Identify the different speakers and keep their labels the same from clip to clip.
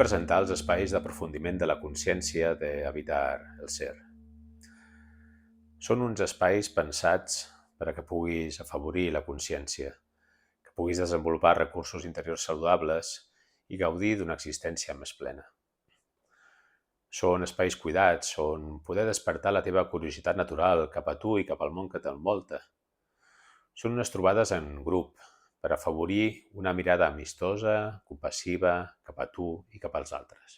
Speaker 1: presentar els espais d'aprofundiment de la consciència d'Habitar el Ser. Són uns espais pensats per a que puguis afavorir la consciència, que puguis desenvolupar recursos interiors saludables i gaudir d'una existència més plena. Són espais cuidats on poder despertar la teva curiositat natural cap a tu i cap al món que t'envolta. Són unes trobades en grup per afavorir una mirada amistosa, compassiva, cap a tu i cap als altres.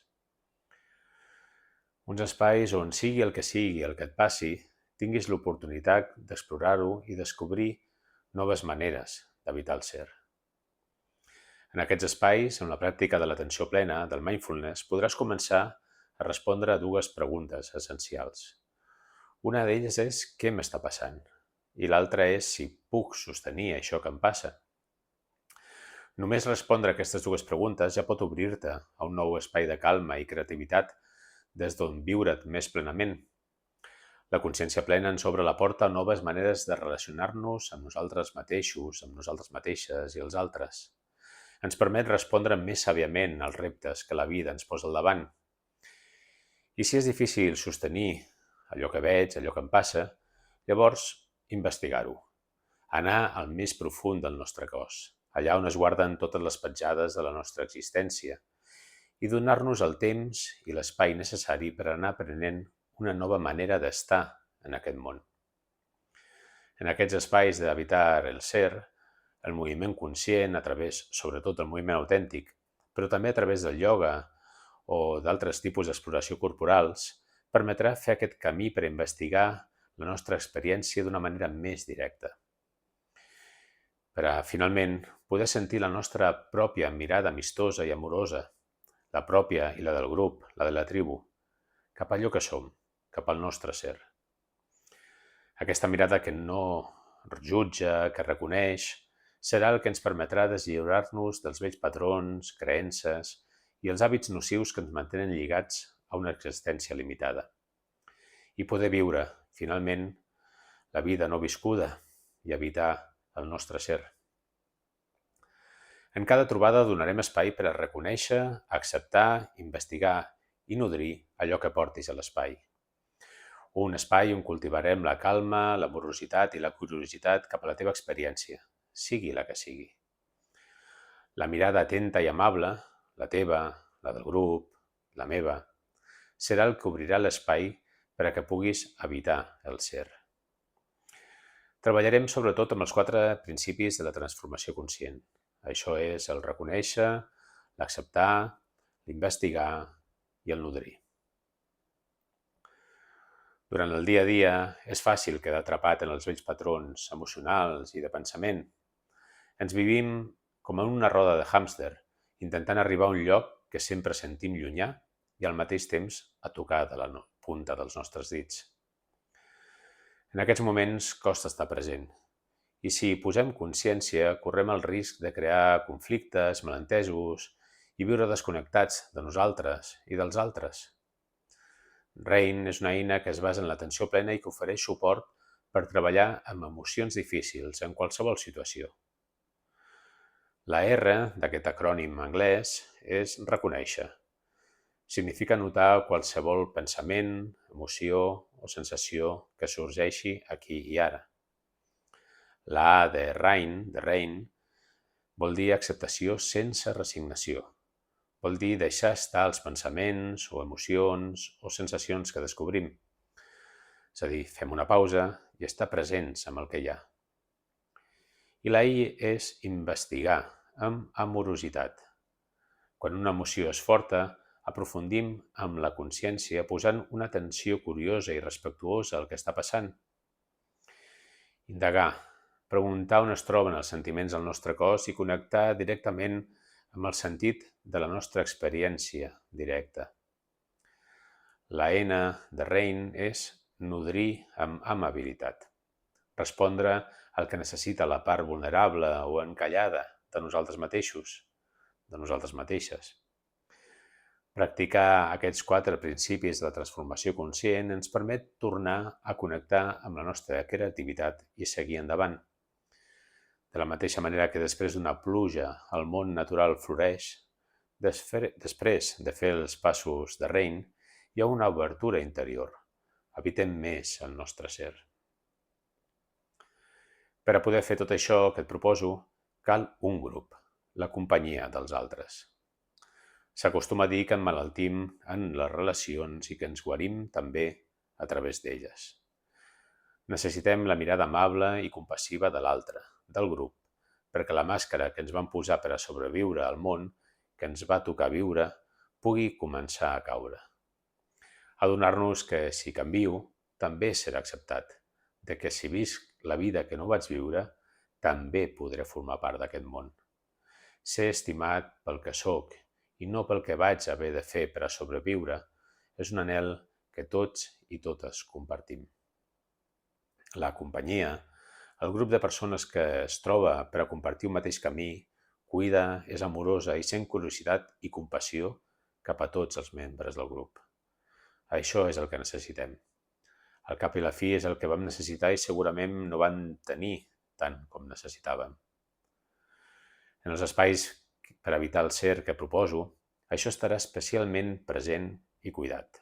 Speaker 1: Uns espais on sigui el que et passi, tinguis l'oportunitat d'explorar-ho i descobrir noves maneres d'habitar el ser. En aquests espais, amb la pràctica de l'atenció plena, del mindfulness, podràs començar a respondre a dues preguntes essencials. Una d'elles és què m'està passant? I l'altra és si puc sostenir això que em passa. Només respondre a aquestes dues preguntes ja pot obrir-te a un nou espai de calma i creativitat des d'on viure't més plenament. La consciència plena ens obre la porta a noves maneres de relacionar-nos amb nosaltres mateixos, amb nosaltres mateixes i els altres. Ens permet respondre més sàviament als reptes que la vida ens posa al davant. I si és difícil sostenir allò que veig, allò que em passa, llavors investigar-ho. Anar al més profund del nostre cos, allà on es guarden totes les petjades de la nostra existència, i donar-nos el temps i l'espai necessari per anar aprenent una nova manera d'estar en aquest món. En aquests espais d'habitar el ser, el moviment conscient a través, sobretot, del moviment autèntic, però també a través del ioga o d'altres tipus d'exploració corporals, permetrà fer aquest camí per investigar la nostra experiència d'una manera més directa. Per a, finalment, poder sentir la nostra pròpia mirada amistosa i amorosa, la pròpia i la del grup, la de la tribu, cap a allò que som, cap al nostre ser. Aquesta mirada que no jutja, que reconeix, serà el que ens permetrà deslliurar-nos dels vells patrons, creences i els hàbits nocius que ens mantenen lligats a una existència limitada. I poder viure, finalment, la vida no viscuda i habitar el nostre ser. En cada trobada donarem espai per a reconèixer, acceptar, investigar i nodrir allò que portis a l'espai. Un espai on cultivarem la calma, l'amorositat i la curiositat cap a la teva experiència, sigui la que sigui. La mirada atenta i amable, la teva, la del grup, la meva, serà el que obrirà l'espai per a que puguis habitar el ser. Treballarem sobretot amb els 4 principis de la transformació conscient. Això és el reconèixer, l'acceptar, l'investigar i el nodrir. Durant el dia a dia és fàcil quedar atrapat en els vells patrons emocionals i de pensament. Ens vivim com en una roda de hàmster, intentant arribar a un lloc que sempre sentim llunyà i al mateix temps a tocar de la punta dels nostres dits. En aquests moments costa estar present, i si hi posem consciència, correm el risc de crear conflictes, malentesos i viure desconnectats de nosaltres i dels altres. Rain és una eina que es basa en l'atenció plena i que ofereix suport per treballar amb emocions difícils en qualsevol situació. La R d'aquest acrònim anglès és reconèixer. Significa notar qualsevol pensament, emoció o sensació que sorgeixi aquí i ara. La A de Rain, vol dir acceptació sense resignació. Vol dir deixar estar els pensaments o emocions o sensacions que descobrim. És a dir, fem una pausa i estar presents amb el que hi ha. I la I és investigar, amb amorositat. Quan una emoció és forta, aprofundim amb la consciència posant una atenció curiosa i respectuosa al que està passant. Indagar, preguntar on es troben els sentiments del nostre cos i connectar directament amb el sentit de la nostra experiència directa. La N de Rain és nodrir amb amabilitat. Respondre al que necessita la part vulnerable o encallada de nosaltres mateixos, de nosaltres mateixes. Practicar aquests 4 principis de la transformació conscient ens permet tornar a connectar amb la nostra creativitat i seguir endavant. De la mateixa manera que després d'una pluja el món natural floreix, Després de fer els passos de rein, hi ha una obertura interior. Habitem més el nostre ser. Per a poder fer tot això que et proposo, cal un grup, la companyia dels altres. S'acostuma a dir que emmalaltim en les relacions i que ens guarim també a través d'elles. Necessitem la mirada amable i compassiva de l'altre, del grup, perquè la màscara que ens van posar per a sobreviure al món que ens va tocar viure pugui començar a caure. Adonar-nos que si canvio, també serà acceptat, de que si visc la vida que no vaig viure, també podré formar part d'aquest món. Ser estimat pel que sóc i no pel que vaig haver de fer per a sobreviure és un anhel que tots i totes compartim. La companyia, el grup de persones que es troba per a compartir un mateix camí, cuida, és amorosa i sent curiositat i compassió cap a tots els membres del grup. Això és el que necessitem. Al cap i la fi és el que vam necessitar i segurament no vam tenir tant com necessitàvem. En els espais per evitar el ser que proposo, això estarà especialment present i cuidat.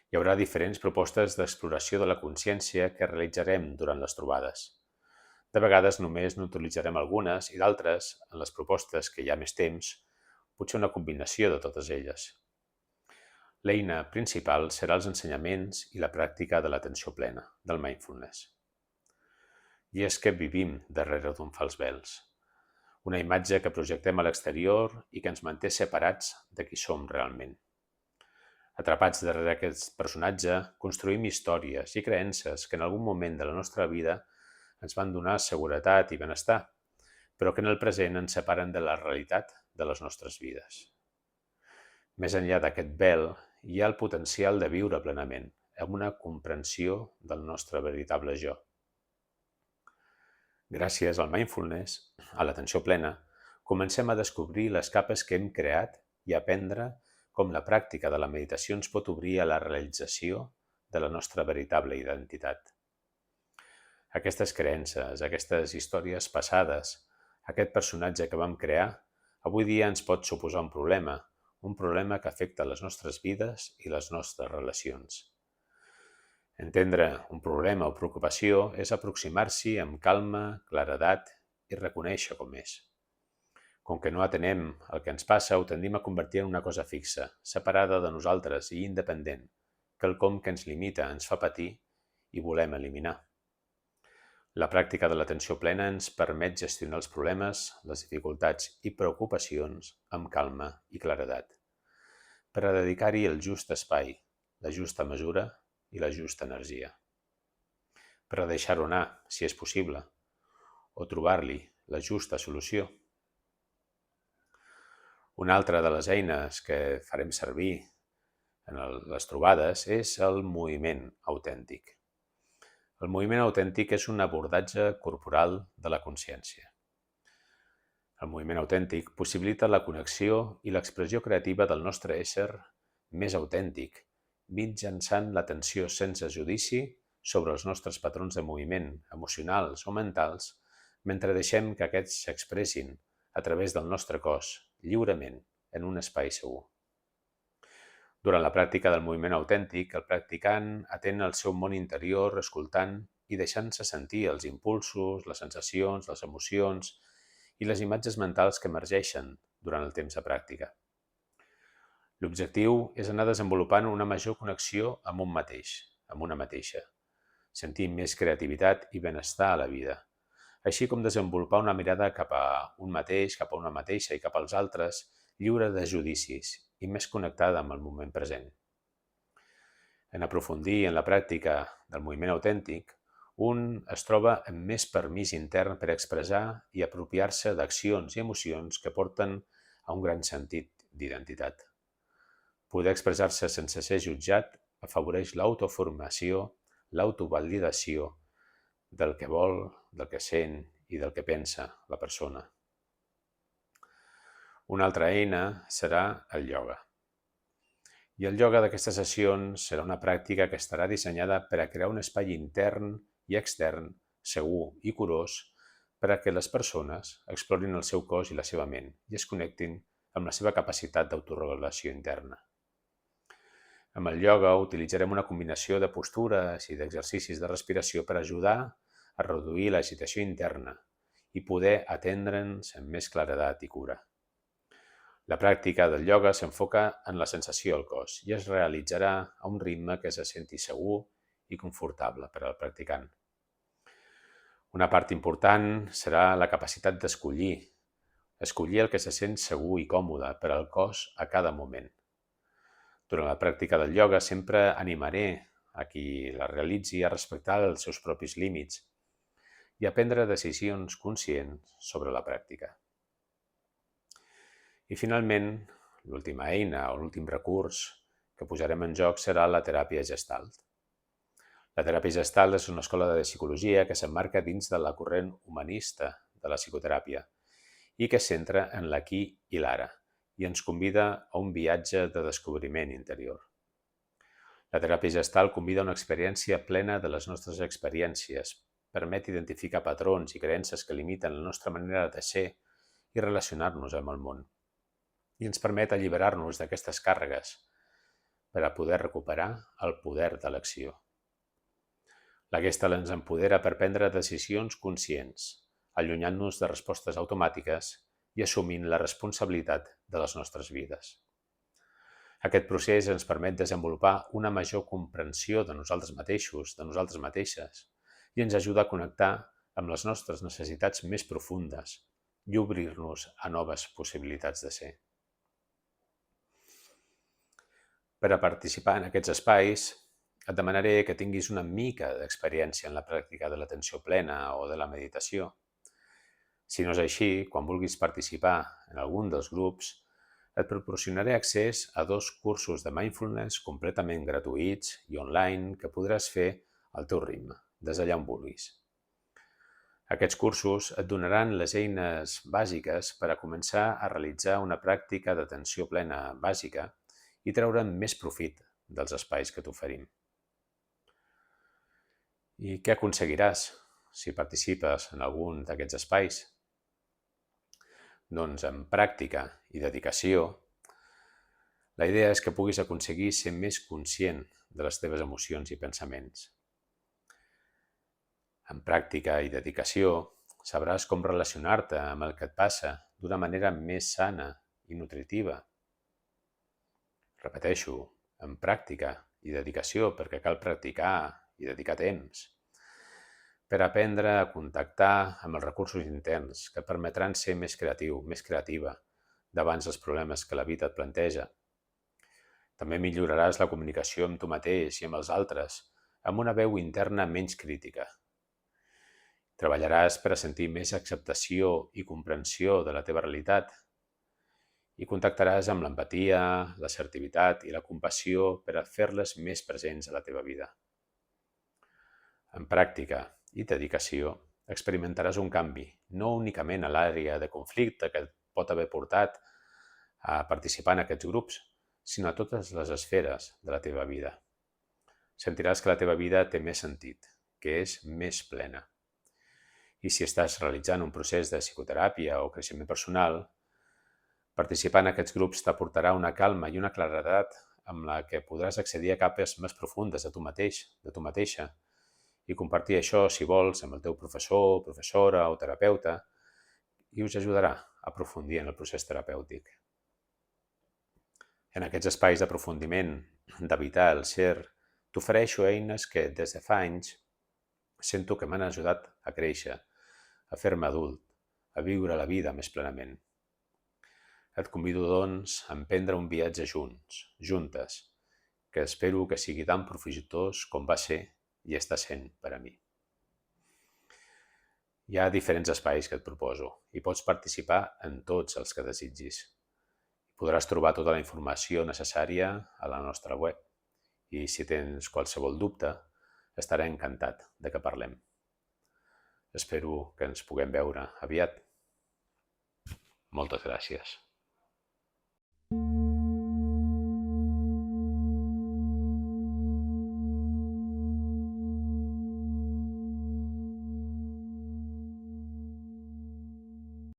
Speaker 1: Hi haurà diferents propostes d'exploració de la consciència que realitzarem durant les trobades. De vegades només n'utilitzarem algunes i d'altres, en les propostes que hi ha més temps, potser una combinació de totes elles. L'eina principal serà els ensenyaments i la pràctica de l'atenció plena, del mindfulness. I és que vivim darrere d'un fals vels, una imatge que projectem a l'exterior i que ens manté separats de qui som realment. Atrapats darrere aquest personatge, construïm històries i creences que en algun moment de la nostra vida ens van donar seguretat i benestar, però que en el present ens separen de la realitat de les nostres vides. Més enllà d'aquest vel, hi ha el potencial de viure plenament, amb una comprensió del nostre veritable jo. Gràcies al mindfulness, a l'atenció plena, comencem a descobrir les capes que hem creat i a aprendre com la pràctica de la meditació ens pot obrir a la realització de la nostra veritable identitat. Aquestes creences, aquestes històries passades, aquest personatge que vam crear, avui dia ens pot suposar un problema que afecta les nostres vides i les nostres relacions. Entendre un problema o preocupació és aproximar-s'hi amb calma, claredat i reconèixer com és. Com que no atenem el que ens passa, ho tendim a convertir en una cosa fixa, separada de nosaltres i independent, quelcom que ens limita, ens fa patir i volem eliminar. La pràctica de l'atenció plena ens permet gestionar els problemes, les dificultats i preocupacions amb calma i claredat, per a dedicar-hi el just espai, la justa mesura i la justa energia. Per a deixar-ho anar, si és possible, o trobar-li la justa solució. Una altra de les eines que farem servir en les trobades és el moviment autèntic. El moviment autèntic és un abordatge corporal de la consciència. El moviment autèntic possibilita la connexió i l'expressió creativa del nostre ésser més autèntic, mitjançant l'atenció sense judici sobre els nostres patrons de moviment emocionals o mentals, mentre deixem que aquests s'expressin a través del nostre cos, lliurement, en un espai segur. Durant la pràctica del moviment autèntic, el practicant atén el seu món interior escoltant i deixant-se sentir els impulsos, les sensacions, les emocions i les imatges mentals que emergeixen durant el temps de pràctica. L'objectiu és anar desenvolupant una major connexió amb un mateix, amb una mateixa, sentir més creativitat i benestar a la vida, així com desenvolupar una mirada cap a un mateix, cap a una mateixa i cap als altres, lliure de judicis i més connectada amb el moment present. En aprofundir en la pràctica del moviment autèntic, un es troba amb més permís intern per expressar i apropiar-se d'accions i emocions que porten a un gran sentit d'identitat. Poder expressar-se sense ser jutjat afavoreix l'autoformació, l'autovalidació del que vol, del que sent i del que pensa la persona. Una altra eina serà el ioga. I el ioga d'aquestes sessions serà una pràctica que estarà dissenyada per a crear un espai intern i extern, segur i curós, per a que les persones explorin el seu cos i la seva ment i es connectin amb la seva capacitat d'autoregulació interna. Amb el ioga utilitzarem una combinació de postures i d'exercicis de respiració per ajudar a reduir l'agitació interna i poder atendre'ns amb més claredat i cura. La pràctica del ioga s'enfoca en la sensació al cos i es realitzarà a un ritme que se senti segur i confortable per al practicant. Una part important serà la capacitat d'escollir el que se sent segur i còmode per al cos a cada moment. Durant la pràctica del ioga sempre animaré a qui la realitzi a respectar els seus propis límits i a prendre decisions conscients sobre la pràctica. I finalment, l'última eina o l'últim recurs que posarem en joc serà la teràpia Gestalt. La teràpia Gestalt és una escola de psicologia que s'emmarca dins de la corrent humanista de la psicoteràpia i que es centra en l'aquí i l'ara i ens convida a un viatge de descobriment interior. La teràpia Gestalt convida a una experiència plena de les nostres experiències, permet identificar patrons i creences que limiten la nostra manera de ser i relacionar-nos amb el món, i ens permet alliberar-nos d'aquestes càrregues per a poder recuperar el poder d'elecció. La Gestalt ens empodera per prendre decisions conscients, allunyant-nos de respostes automàtiques i assumint la responsabilitat de les nostres vides. Aquest procés ens permet desenvolupar una major comprensió de nosaltres mateixos, de nosaltres mateixes, i ens ajuda a connectar amb les nostres necessitats més profundes i obrir-nos a noves possibilitats de ser. Per a participar en aquests espais, et demanaré que tinguis una mica d'experiència en la pràctica de l'atenció plena o de la meditació. Si no és així, quan vulguis participar en algun dels grups, et proporcionaré accés a 2 cursos de mindfulness completament gratuïts i online que podràs fer al teu ritme, des d'allà on vulguis. Aquests cursos et donaran les eines bàsiques per a començar a realitzar una pràctica d'atenció plena bàsica i treure'n més profit dels espais que t'oferim. I què aconseguiràs si participes en algun d'aquests espais? Doncs amb pràctica i dedicació, la idea és que puguis aconseguir ser més conscient de les teves emocions i pensaments. Amb pràctica i dedicació, sabràs com relacionar-te amb el que et passa d'una manera més sana i nutritiva. Repeteixo, amb pràctica i dedicació, perquè cal practicar i dedicar temps, per aprendre a contactar amb els recursos interns que et permetran ser més creatiu, més creativa, davant dels problemes que la vida et planteja. També milloraràs la comunicació amb tu mateix i amb els altres, amb una veu interna menys crítica. Treballaràs per a sentir més acceptació i comprensió de la teva realitat i contactaràs amb l'empatia, l'assertivitat i la compassió per a fer-les més presents a la teva vida. En pràctica i dedicació experimentaràs un canvi, no únicament a l'àrea de conflicte que et pot haver portat a participar en aquests grups, sinó a totes les esferes de la teva vida. Sentiràs que la teva vida té més sentit, que és més plena. I si estàs realitzant un procés de psicoteràpia o creixement personal, participar en aquests grups t'aportarà una calma i una claredat amb la que podràs accedir a capes més profundes de tu mateix, de tu mateixa, i compartir això, si vols, amb el teu professor, professora o terapeuta, i us ajudarà a aprofundir en el procés terapèutic. En aquests espais d'aprofundiment, d'habitar el ser, t'ofereixo eines que des de fa anys sento que m'han ajudat a créixer, a fer-me adult, a viure la vida més plenament. Et convido, doncs, a emprendre un viatge juntes, que espero que sigui tan profitós com va ser i està sent per a mi. Hi ha diferents espais que et proposo i pots participar en tots els que desitgis. Podràs trobar tota la informació necessària a la nostra web i si tens qualsevol dubte, estaré encantat de que parlem. Espero que ens puguem veure aviat. Moltes gràcies.